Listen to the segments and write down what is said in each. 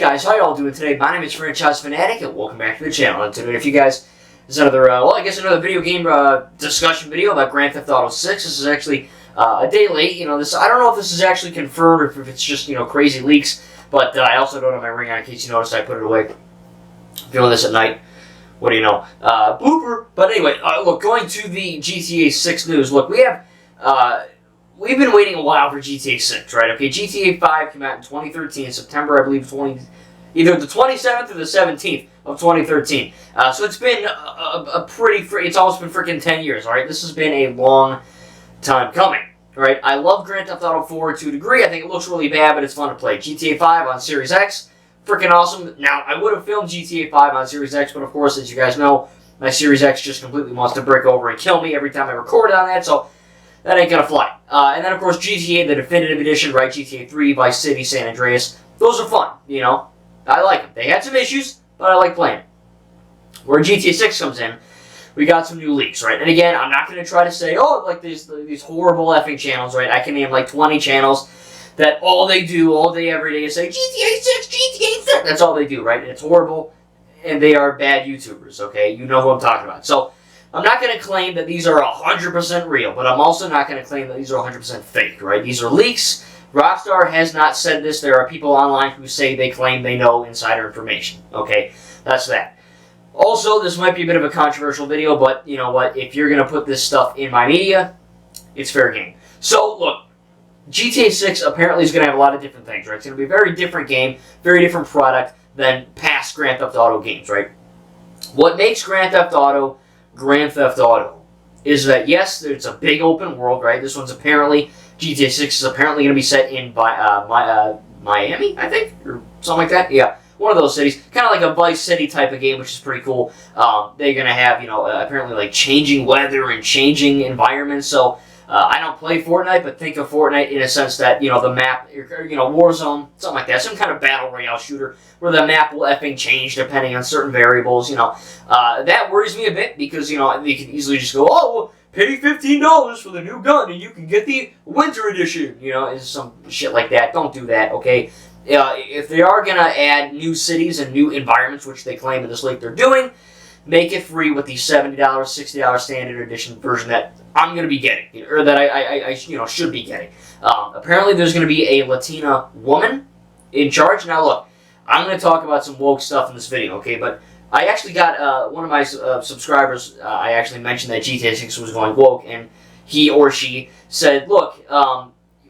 guys, how y'all doing today? My name is Franchise Fanatic, and welcome back to the channel. And today, if you guys, this is another, another video game discussion video about Grand Theft Auto 6. This is actually a day late. I don't know if this is actually confirmed or if it's just, crazy leaks. But I also don't have my ring on in case you noticed I put it away. I'm doing this at night. What do you know? Blooper. But anyway, look, going to the GTA 6 news. Look, we have, we've been waiting a while for GTA 6, right? Okay, GTA 5 came out in 2013, September, I believe, either the 27th or the 17th of 2013. So it's been it's almost been freaking 10 years, all right? This has been a long time coming, right? I love Grand Theft Auto 4 to a degree. I think it looks really bad, but it's fun to play. GTA 5 on Series X, freaking awesome. Now, I would have filmed GTA 5 on Series X, but of course, as you guys know, my Series X just completely wants to break over and kill me every time I record on that, so that ain't gonna fly. And then, of course, GTA, the Definitive Edition, right? GTA 3, Vice City, San Andreas. Those are fun, I like them. They had some issues, but I like playing. Where GTA 6 comes in, we got some new leaks, right? And again, I'm not going to try to say, oh, like these horrible effing channels, right? I can name like 20 channels that all they do all day, every day is say, GTA 6, GTA 6. That's all they do, right? And it's horrible, and they are bad YouTubers, okay? You know who I'm talking about. So, I'm not going to claim that these are 100% real, but I'm also not going to claim that these are 100% fake, right? These are leaks. Rockstar has not said this. There are people online who say they claim they know insider information, okay? That's that. Also, this might be a bit of a controversial video, but you know what? If you're going to put this stuff in my media, it's fair game. So, look, GTA 6 apparently is going to have a lot of different things, right? It's going to be a very different game, very different product than past Grand Theft Auto games, right? What makes Grand Theft Auto is that, yes, it's a big open world, right? This one's apparently, GTA 6 is apparently going to be set in Miami, I think, or something like that. Yeah, one of those cities. Kind of like a Vice City type of game, which is pretty cool. They're going to have, apparently like changing weather and changing environments. So, I don't play Fortnite, but think of Fortnite in a sense that, the map, Warzone, something like that. Some kind of battle royale shooter where the map will effing change depending on certain variables, That worries me a bit because, they can easily just go, oh, well, pay $15 for the new gun and you can get the winter edition, and some shit like that. Don't do that, okay? If they are going to add new cities and new environments, which they claim in this leak they're doing, make it free with the $70, $60 standard edition version that I'm going to be getting, or that I should be getting. Apparently, there's going to be a Latina woman in charge. Now, look, I'm going to talk about some woke stuff in this video, okay? But I actually got one of my subscribers. I actually mentioned that GTA 6 was going woke, and he or she said, "Look,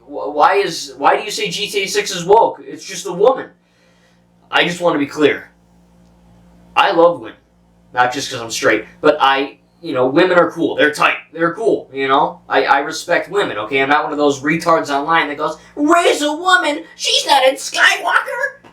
why do you say GTA 6 is woke? It's just a woman." I just want to be clear. I love women. Not just because I'm straight, but women are cool. They're tight. They're cool, I respect women, okay? I'm not one of those retards online that goes, raise a woman, she's not in Skywalker!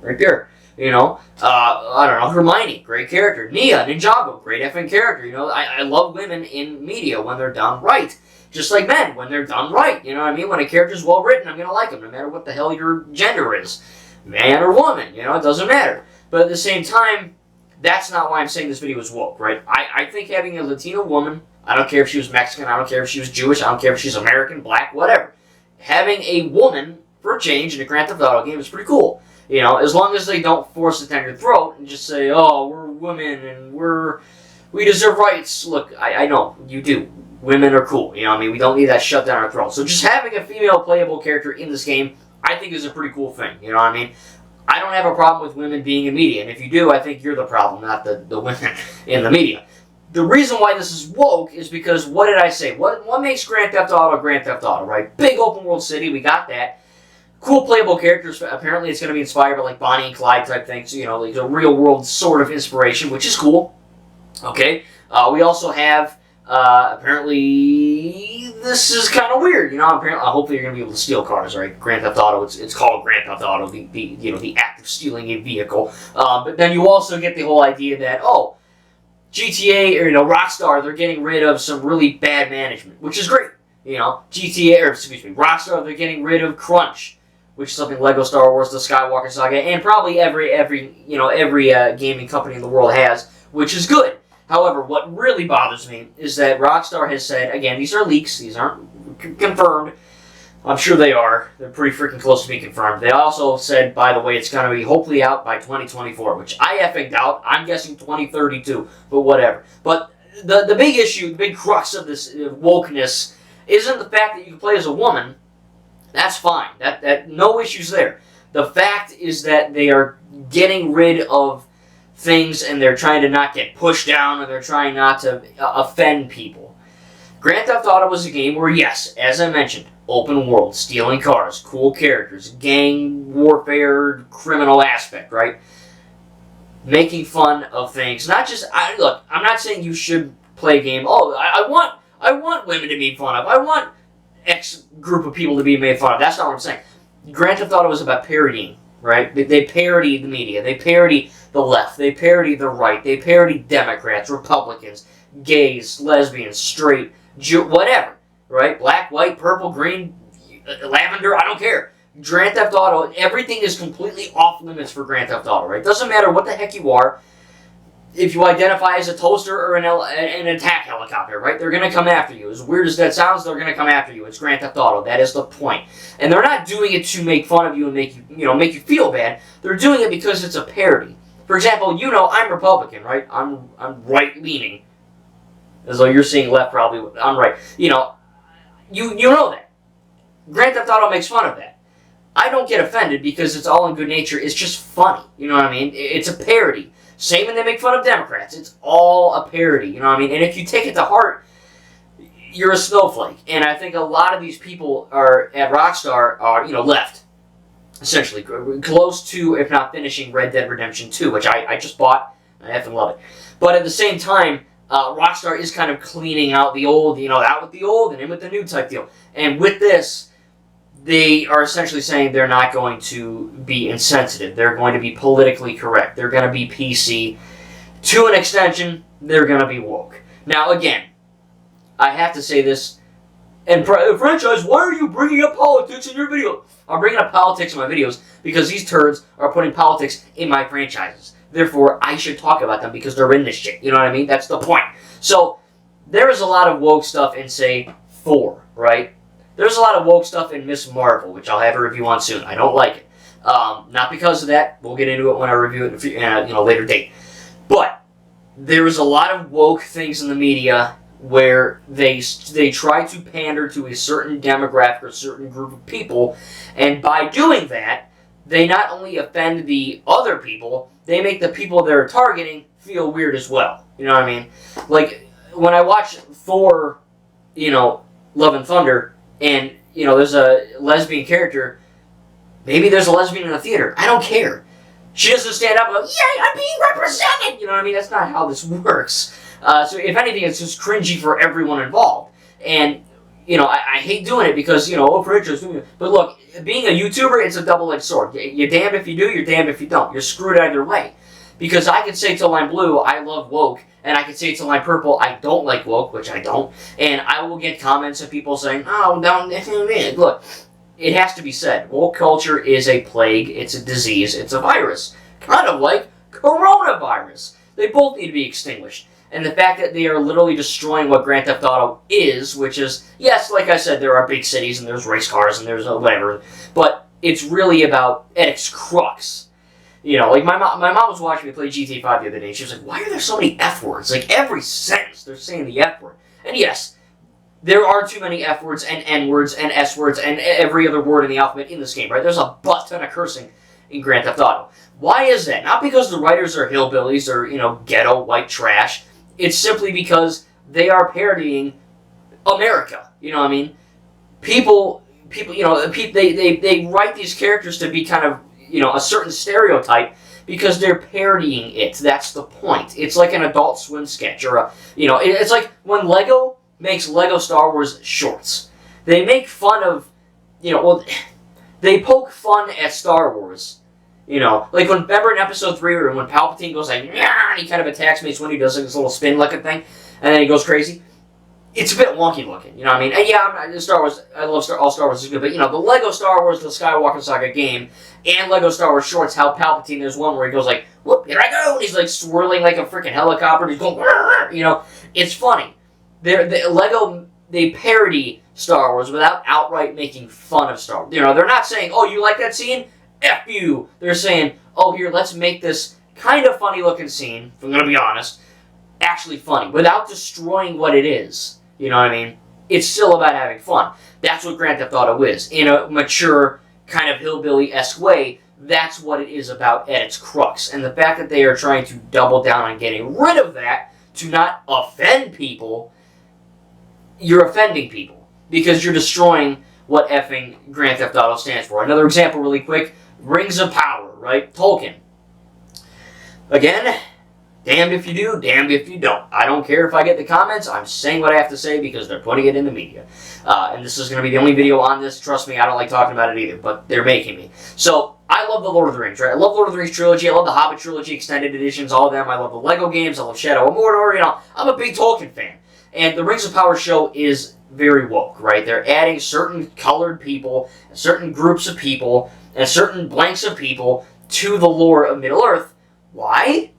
Right there. I don't know, Hermione, great character. Nia, Ninjago, great effing character, I love women in media when they're done right. Just like men, when they're done right, you know what I mean? When a character's well written, I'm gonna like them, no matter what the hell your gender is. Man or woman, it doesn't matter. But at the same time, that's not why I'm saying this video is woke, right? I think having a Latina woman, I don't care if she was Mexican, I don't care if she was Jewish, I don't care if she's American, black, whatever. Having a woman, for a change, in a Grand Theft Auto game is pretty cool. As long as they don't force it down your throat and just say, oh, we're women and we deserve rights. Look, I know, you do. Women are cool, we don't need that shoved down our throat. So just having a female playable character in this game, I think is a pretty cool thing, I don't have a problem with women being in media, and if you do, I think you're the problem, not the women in the media. The reason why this is woke is because, what did I say? What makes Grand Theft Auto, right? Big open world city, we got that. Cool playable characters, apparently it's going to be inspired by like Bonnie and Clyde type things, like a real world sort of inspiration, which is cool. Okay, we also have, apparently, this is kind of weird, apparently, hopefully you're going to be able to steal cars, right? Grand Theft Auto, it's called Grand Theft Auto, the act of stealing a vehicle. But then you also get the whole idea that, oh, GTA, or, Rockstar, they're getting rid of some really bad management, which is great. Rockstar, they're getting rid of crunch, which is something Lego Star Wars, the Skywalker Saga, and probably every gaming company in the world has, which is good. However, what really bothers me is that Rockstar has said, again, these are leaks, these aren't confirmed, I'm sure they are. They're pretty freaking close to being confirmed. They also said, by the way, it's going to be hopefully out by 2024, which I effing doubt. I'm guessing 2032, but whatever. But the big issue, the big crux of this wokeness isn't the fact that you can play as a woman. That's fine. That no issues there. The fact is that they are getting rid of things and they're trying to not get pushed down or they're trying not to offend people. Grand Theft Auto was a game where, yes, as I mentioned, open world, stealing cars, cool characters, gang warfare, criminal aspect, right? Making fun of things. Not just, look, I'm not saying you should play a game, I want women to be made fun of. I want X group of people to be made fun of. That's not what I'm saying. Grand Theft Auto is about parodying, right? They parody the media. They parody the left. They parody the right. They parody Democrats, Republicans, gays, lesbians, straight, Jew, whatever, right? Black, white, purple, green, lavender, I don't care. Grand Theft Auto, everything is completely off limits for Grand Theft Auto, right? Doesn't matter what the heck you are. If you identify as a toaster or an attack helicopter, right? They're going to come after you. As weird as that sounds, they're going to come after you. It's Grand Theft Auto. That is the point. And they're not doing it to make fun of you and make you feel bad. They're doing it because it's a parody. For example, I'm Republican, right? I'm right-leaning. As though you're seeing left, probably. I'm right. You know that. Grand Theft Auto makes fun of that. I don't get offended because it's all in good nature. It's just funny. You know what I mean? It's a parody. Same when they make fun of Democrats. It's all a parody. You know what I mean? And if you take it to heart, you're a snowflake. And I think a lot of these people at Rockstar are left. Essentially. Close to, if not finishing, Red Dead Redemption 2, which I just bought. I effing love it. But at the same time, Rockstar is kind of cleaning out the old, out with the old and in with the new type deal. And with this, they are essentially saying they're not going to be insensitive. They're going to be politically correct. They're going to be PC. To an extension, they're going to be woke. Now, again, I have to say this. And franchise, why are you bringing up politics in your video? I'm bringing up politics in my videos because these turds are putting politics in my franchises. Therefore, I should talk about them because they're in this shit. You know what I mean? That's the point. So, there is a lot of woke stuff in, say, Thor, right? There's a lot of woke stuff in Ms. Marvel, which I'll have a review on soon. I don't like it. Not because of that. We'll get into it when I review it at a later date. But there is a lot of woke things in the media where they try to pander to a certain demographic or certain group of people, and by doing that, they not only offend the other people, they make the people they're targeting feel weird as well. You know what I mean? Like, when I watch Thor, Love and Thunder, and, there's a lesbian character, maybe there's a lesbian in the theater. I don't care. She doesn't stand up and go, yay, I'm being represented! You know what I mean? That's not how this works. So if anything, it's just cringy for everyone involved. And, I hate doing it because, franchise. But look, being a YouTuber, it's a double-edged sword. You're damned if you do, you're damned if you don't. You're screwed either way. Because I can say till I'm blue, I love woke, and I can say till I'm purple, I don't like woke, which I don't, and I will get comments of people saying, oh, don't, look, it has to be said, woke culture is a plague, it's a disease, it's a virus, kind of like coronavirus. They both need to be extinguished. And the fact that they are literally destroying what Grand Theft Auto is, which is, yes, like I said, there are big cities, and there's race cars, and there's whatever, but it's really about, at its crux, like my mom was watching me play GTA 5 the other day, and she was like, why are there so many F words? Like, every sentence they're saying the F word. And yes, there are too many F words and N words and S words and every other word in the alphabet in this game, right? There's a butt ton of cursing in Grand Theft Auto. Why is that? Not because the writers are hillbillies or, ghetto white trash. It's simply because they are parodying America. You know what I mean? People, they write these characters to be kind of, a certain stereotype because they're parodying it. That's the point. It's like an Adult Swim sketch or it's like when Lego makes Lego Star Wars shorts. They make fun of, they poke fun at Star Wars. Like remember in Episode 3 or when Palpatine goes like, yeah, and he kind of attacks Mace Windu, does like this little spin looking thing, and then he goes crazy. It's a bit wonky looking, you know what I mean? And yeah, Star Wars, I love all Star Wars is good, but the Lego Star Wars, the Skywalker Saga game, and Lego Star Wars shorts, how Palpatine, there's one where he goes like, whoop, here I go, and he's like swirling like a freaking helicopter, and he's going, it's funny. Lego, they parody Star Wars without outright making fun of Star Wars. You know, they're not saying, oh, you like that scene? F you. They're saying, oh, here, let's make this kind of funny looking scene, if I'm going to be honest, actually funny, without destroying what it is. You know what I mean? It's still about having fun. That's what Grand Theft Auto is. In a mature, kind of hillbilly-esque way, that's what it is about at its crux. And the fact that they are trying to double down on getting rid of that to not offend people, you're offending people. Because you're destroying what effing Grand Theft Auto stands for. Another example really quick, Rings of Power, right? Tolkien. Again, damned if you do, damned if you don't. I don't care if I get the comments. I'm saying what I have to say because they're putting it in the media. And this is going to be the only video on this. Trust me, I don't like talking about it either, but they're making me. So, I love the Lord of the Rings, right? I love Lord of the Rings trilogy. I love the Hobbit trilogy, extended editions, all of them. I love the Lego games. I love Shadow of Mordor. You know, I'm a big Tolkien fan. And the Rings of Power show is very woke, right? They're adding certain colored people, certain groups of people, and certain blanks of people to the lore of Middle-earth. Why?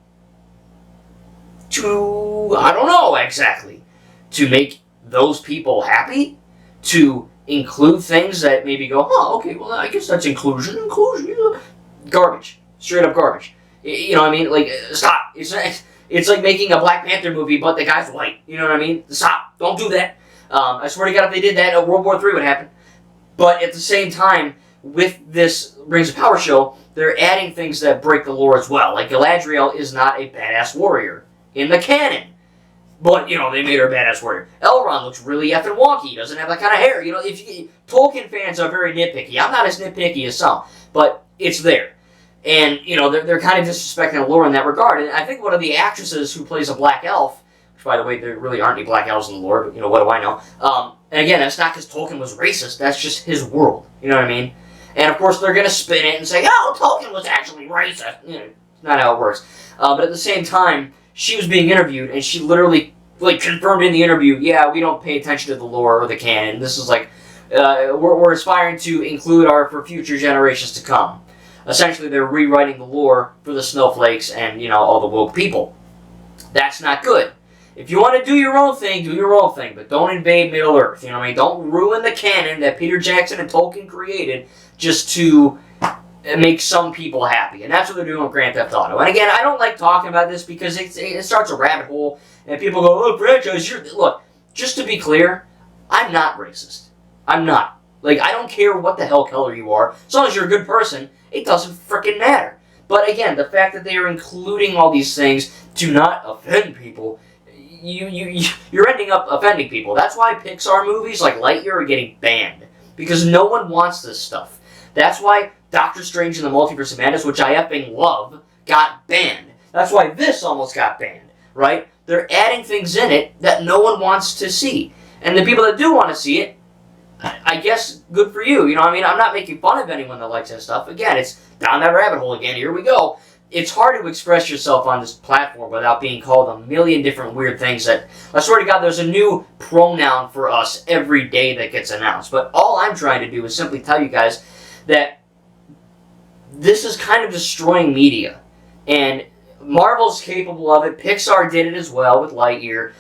I don't know exactly. To make those people happy? To include things that maybe go, oh, okay, well, I guess that's inclusion. Inclusion. Garbage. Straight up garbage. You know what I mean? Like, stop. It's like making a Black Panther movie, but the guy's white. You know what I mean? Stop. Don't do that. I swear to God, if they did that, World War III would happen. But at the same time, with this Rings of Power show, they're adding things that break the lore as well. Like, Galadriel is not a badass warrior in the canon. But, you know, they made her a badass warrior. Elrond looks really effing wonky. He doesn't have that kind of hair. You know, Tolkien fans are very nitpicky. I'm not as nitpicky as some, but it's there. And, you know, they're kind of disrespecting the lore in that regard. And I think one of the actresses who plays a black elf, which, by the way, there really aren't any black elves in the lore, but, you know, what do I know? And again, that's not because Tolkien was racist. That's just his world. You know what I mean? And, of course, they're going to spin it and say, oh, Tolkien was actually racist. You know, not how it works. But at the same time, she was being interviewed, and she literally, like, confirmed in the interview, yeah, we don't pay attention to the lore or the canon. This is like, we're aspiring to include for future generations to come. Essentially, they're rewriting the lore for the snowflakes and, you know, all the woke people. That's not good. If you want to do your own thing, do your own thing, but don't invade Middle-earth. You know what I mean? Don't ruin the canon that Peter Jackson and Tolkien created just to make some people happy. And that's what they're doing with Grand Theft Auto. And again, I don't like talking about this because it starts a rabbit hole, and people go, oh, franchise, Look, just to be clear, I'm not racist. I'm not. Like, I don't care what the hell color you are. As long as you're a good person, it doesn't frickin' matter. But again, the fact that they are including all these things to not offend people, you're ending up offending people. That's why Pixar movies like Lightyear are getting banned. Because no one wants this stuff. That's why Doctor Strange in the Multiverse of Madness, which I effing love, got banned. That's why this almost got banned, right? They're adding things in it that no one wants to see. And the people that do want to see it, I guess, good for you. You know what I mean? I'm not making fun of anyone that likes that stuff. Again, it's down that rabbit hole again. Here we go. It's hard to express yourself on this platform without being called a million different weird things that, I swear to God, there's a new pronoun for us every day that gets announced. But all I'm trying to do is simply tell you guys that this is kind of destroying media. And Marvel's capable of it. Pixar did it as well with Lightyear.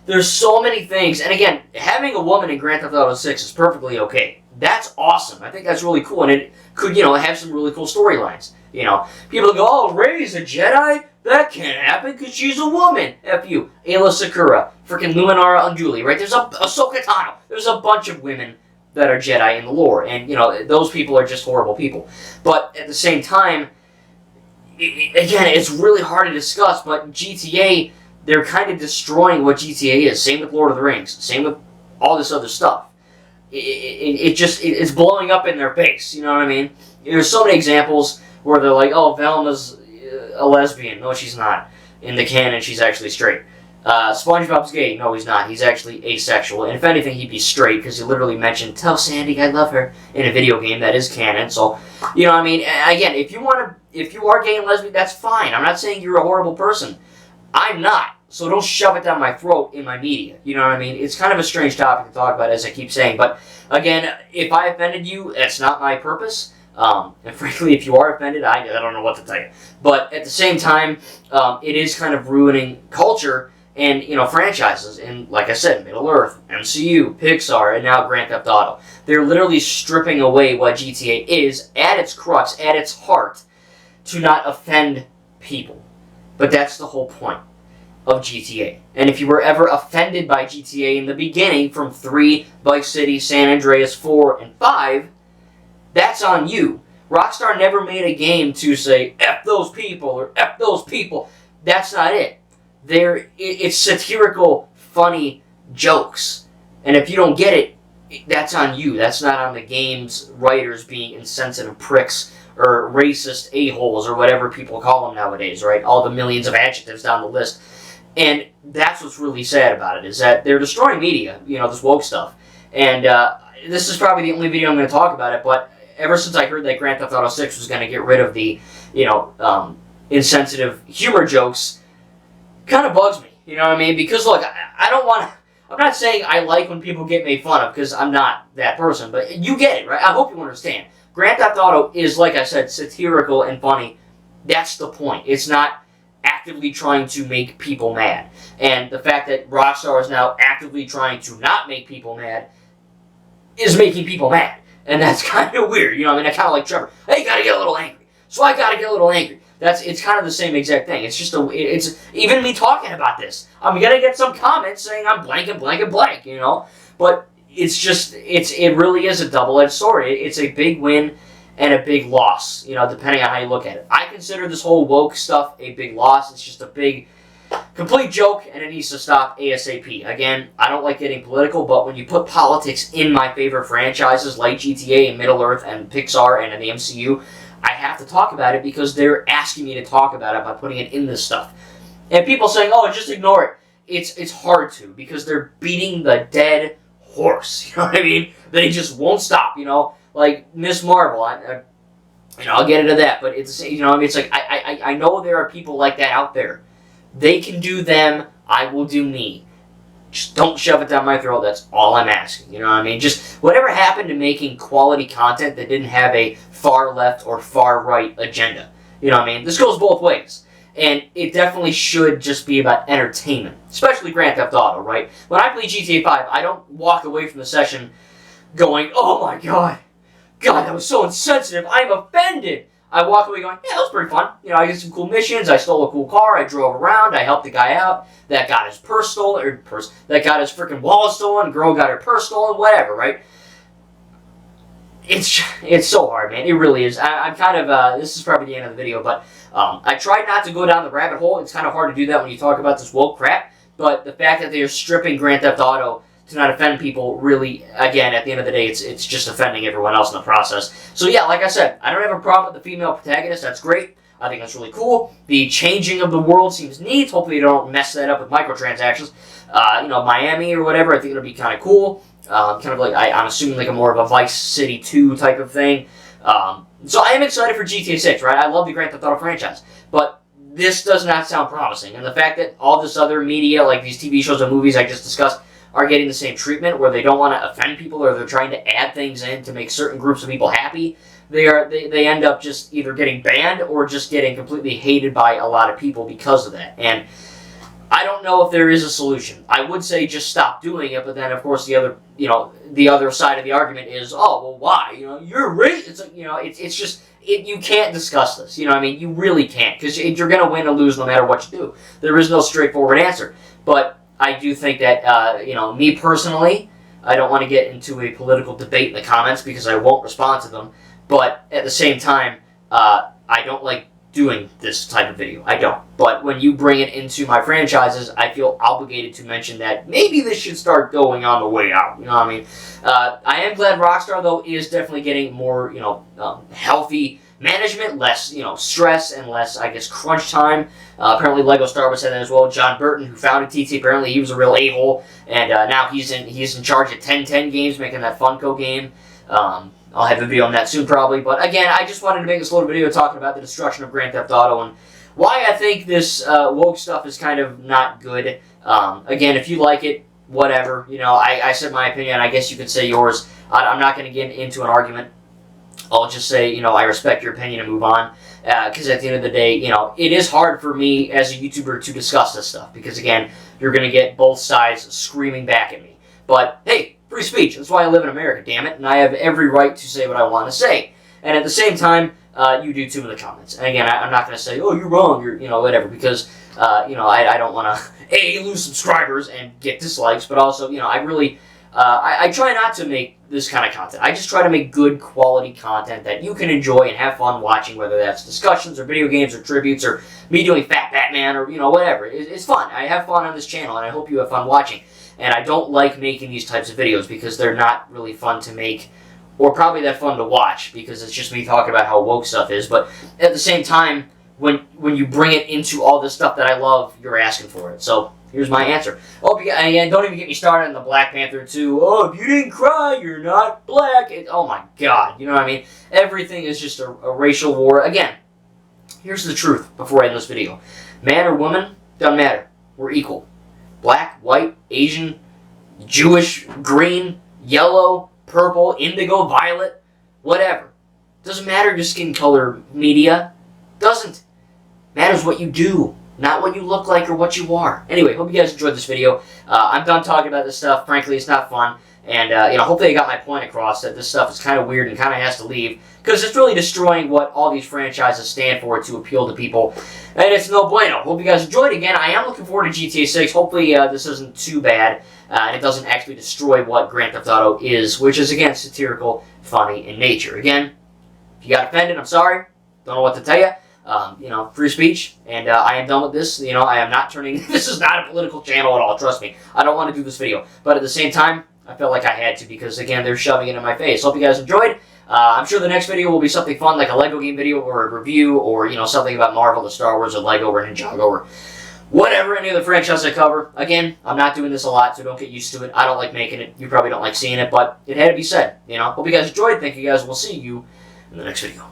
There's so many things. And again, having a woman in Grand Theft Auto 6 is perfectly okay. That's awesome. I think that's really cool. And it could, you know, have some really cool storylines. You know, people go, oh, Rey's a Jedi? That can't happen because she's a woman. F you. Ayla Secura. Freaking Luminara Unduli, right? There's Ahsoka Tano. There's a bunch of women that are Jedi in the lore. And, you know, those people are just horrible people. But at the same time, again, it's really hard to discuss, but GTA, they're kind of destroying what GTA is. Same with Lord of the Rings. Same with all this other stuff. It's blowing up in their face. You know what I mean? There's so many examples where they're like, oh, Velma's a lesbian. No, she's not. In the canon, she's actually straight. SpongeBob's gay. No, he's not. He's actually asexual. And if anything, he'd be straight because he literally mentioned, tell Sandy I love her in a video game that is canon. So, you know what I mean? Again, if you are gay and lesbian, that's fine. I'm not saying you're a horrible person. I'm not. So don't shove it down my throat in my media. You know what I mean? It's kind of a strange topic to talk about, as I keep saying. But again, if I offended you, that's not my purpose. And frankly, if you are offended, I don't know what to tell you. But at the same time, it is kind of ruining culture. and, franchises, and like I said, Middle-earth, MCU, Pixar, and now Grand Theft Auto. They're literally stripping away what GTA is, at its crux, at its heart, to not offend people. But that's the whole point of GTA. And if you were ever offended by GTA in the beginning, from 3, Vice City, San Andreas, 4, and 5, that's on you. Rockstar never made a game to say, F those people, or F those people. That's not it. It's satirical, funny jokes. And if you don't get it, that's on you. That's not on the game's writers being insensitive pricks or racist a-holes or whatever people call them nowadays, right? All the millions of adjectives down the list. And that's what's really sad about it, is that they're destroying media, this woke stuff. And this is probably the only video I'm going to talk about it, but ever since I heard that Grand Theft Auto 6 was going to get rid of the, insensitive humor jokes, kind of bugs me, you know what I mean? Because, look, I don't want to... I'm not saying I like when people get made fun of, because I'm not that person, but you get it, right? I hope you understand. Grand Theft Auto is, like I said, satirical and funny. That's the point. It's not actively trying to make people mad. And the fact that Rockstar is now actively trying to not make people mad is making people mad. And that's kind of weird, I kind of like Trevor. Hey, you gotta get a little angry. So I gotta get a little angry. It's kind of the same exact thing. It's just it's even me talking about this. I'm gonna get some comments saying I'm blank and blank and blank, But it's just it really is a double-edged sword. It's a big win and a big loss, depending on how you look at it. I consider this whole woke stuff a big loss. It's just a big, complete joke, and it needs to stop ASAP. Again, I don't like getting political, but when you put politics in my favorite franchises like GTA and Middle-earth and Pixar and in the MCU, I have to talk about it because they're asking me to talk about it by putting it in this stuff. And people saying, oh, just ignore it. It's hard to, because they're beating the dead horse. You know what I mean? They just won't stop, Like Ms. Marvel, I'll get into that, but it's, it's like, I know there are people like that out there. They can do them, I will do me. Just don't shove it down my throat, that's all I'm asking, Just whatever happened to making quality content that didn't have a far left or far right agenda. This goes both ways. And it definitely should just be about entertainment, especially Grand Theft Auto, right? When I play GTA 5, I don't walk away from the session going, oh my god, that was so insensitive, I'm offended. I walk away going, yeah, that was pretty fun. I did some cool missions, I stole a cool car, I drove around, I helped the guy out, that got his purse stolen, that got his freaking wallet stolen, girl got her purse stolen, whatever, right? It's so hard, man. It really is. I'm kind of, this is probably the end of the video, but I tried not to go down the rabbit hole. It's kind of hard to do that when you talk about this woke crap, but the fact that they are stripping Grand Theft Auto to not offend people, really, again, at the end of the day, it's just offending everyone else in the process. So yeah, like I said, I don't have a problem with the female protagonist. That's great. I think that's really cool. The changing of the world seems neat. Hopefully they don't mess that up with microtransactions. Miami or whatever, I think it'll be kind of cool. Kind of like, I'm assuming like a more of a Vice City 2 type of thing. So I am excited for GTA 6, right? I love the Grand Theft Auto franchise. But this does not sound promising. And the fact that all this other media, like these TV shows and movies I just discussed, are getting the same treatment, where they don't want to offend people, or they're trying to add things in to make certain groups of people happy, they end up just either getting banned or just getting completely hated by a lot of people because of that. And I don't know if there is a solution. I would say just stop doing it, but then of course the other side of the argument is, oh, well, why? You're racist. It's like, it's just, you can't discuss this. You really can't, because you're going to win or lose no matter what you do. There is no straightforward answer. But I do think that, me personally, I don't want to get into a political debate in the comments because I won't respond to them. But at the same time, I don't like doing this type of video. I don't. But when you bring it into my franchises, I feel obligated to mention that maybe this should start going on the way out. I am glad Rockstar, though, is definitely getting more, healthy management, less, stress, and less, I guess, crunch time. Apparently Lego Star Wars said that as well. John Burton, who founded TT, apparently he was a real a-hole, and now he's in charge of 1010 Games, making that Funko game. I'll have a video on that soon, probably. But again, I just wanted to make this little video talking about the destruction of Grand Theft Auto and why I think this woke stuff is kind of not good. Again, if you like it, whatever. I said my opinion. I guess you could say yours. I'm not going to get into an argument. I'll just say, you know, I respect your opinion and move on. Because at the end of the day, you know, it is hard for me as a YouTuber to discuss this stuff. Because again, you're going to get both sides screaming back at me. But hey, free speech. That's why I live in America, damn it. And I have every right to say what I want to say. And at the same time, you do too in the comments. And again, I'm not going to say, oh, you're wrong, you're, you know, whatever. Because, you know, I don't want to, lose subscribers and get dislikes. But also, you know, I really, I try not to make this kind of content. I just try to make good quality content that you can enjoy and have fun watching, whether that's discussions or video games or tributes or me doing Fat Batman or, you know, whatever. It's fun. I have fun on this channel, and I hope you have fun watching. And I don't like making these types of videos because they're not really fun to make or probably that fun to watch because it's just me talking about how woke stuff is. But at the same time, when you bring it into all this stuff that I love, you're asking for it. So here's my answer. Oh, and don't even get me started on the Black Panther 2. Oh, if you didn't cry, you're not black. Oh my God. You know what I mean? Everything is just a racial war. Again, here's the truth before I end this video. Man or woman, doesn't matter. We're equal. Black, white, Asian, Jewish, green, yellow, purple, indigo, violet, whatever. Doesn't matter your skin color, media. Doesn't. Matters what you do, not what you look like or what you are. Anyway, hope you guys enjoyed this video. I'm done talking about this stuff. Frankly, it's not fun. And, you know, hopefully I got my point across that this stuff is kind of weird and kind of has to leave. Because it's really destroying what all these franchises stand for to appeal to people. And it's no bueno. Hope you guys enjoyed. Again, I am looking forward to GTA 6. Hopefully this isn't too bad. And it doesn't actually destroy what Grand Theft Auto is. Which is, again, satirical, funny in nature. Again, if you got offended, I'm sorry. Don't know what to tell you. You know, free speech, and I am done with this. You know, I am not turning, this is not a political channel at all, trust me. I don't want to do this video, but at the same time, I felt like I had to because, again, they're shoving it in my face. Hope you guys enjoyed. I'm sure the next video will be something fun, like a LEGO game video or a review, or, you know, something about Marvel or Star Wars or LEGO or Ninjago or whatever, any of the franchises I cover. Again, I'm not doing this a lot, so don't get used to it. I don't like making it. You probably don't like seeing it, but it had to be said. You know, hope you guys enjoyed. Thank you guys. We'll see you in the next video.